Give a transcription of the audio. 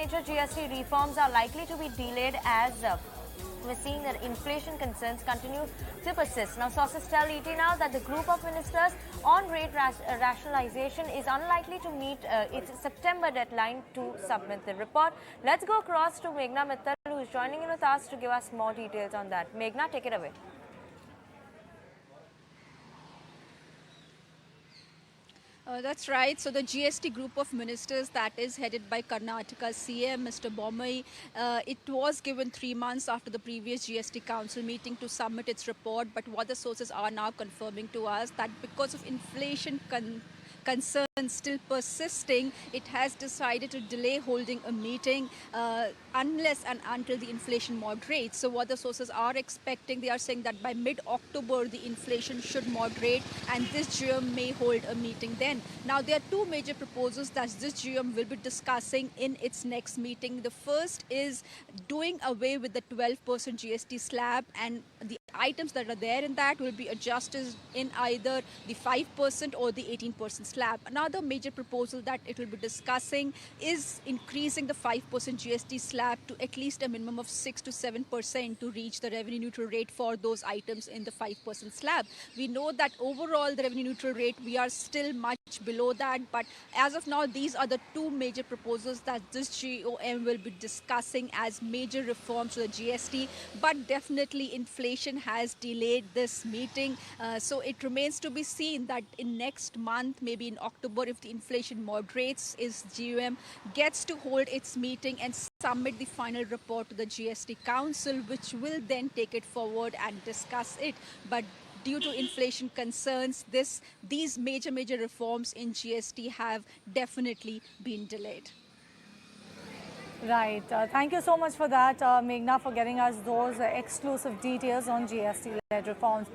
major GST reforms are likely to be delayed as we're seeing that inflation concerns continue to persist. Now, sources tell ET Now that the group of ministers on rate rationalization is unlikely to meet its September deadline to submit the report. Let's go across to Meghna Mittal, who is joining in with us to give us more details on that. Meghna, take it away. That's right. So the GST group of ministers that is headed by Karnataka CM Mr. Bommai, it was given 3 months after the previous GST council meeting to submit its report. But what the sources are now confirming to us that because of inflation concerns still persisting, it has decided to delay holding a meeting unless and until the inflation moderates. So what the sources are expecting, they are saying that by mid-October, the inflation should moderate and this GM may hold a meeting then. Now, there are two major proposals that this GM will be discussing in its next meeting. The first is doing away with the 12% GST slab, and the items that are there in that will be adjusted in either the 5% or the 18% slab. Another major proposal that it will be discussing is increasing the 5% GST slab to at least a minimum of 6 to 7% to reach the revenue neutral rate for those items in the 5% slab. We know that overall the revenue neutral rate, we are still much below that, but as of now, these are the two major proposals that this GOM will be discussing as major reforms to the GST. But definitely inflation has delayed this meeting, so it remains to be seen that in next month, maybe in October, if the inflation moderates, is GOM gets to hold its meeting and submit the final report to the GST Council, which will then take it forward and discuss it. But due to inflation concerns, these major reforms in GST have definitely been delayed. Right. Thank you so much for that, Meghna, for getting us those exclusive details on GST-led reforms.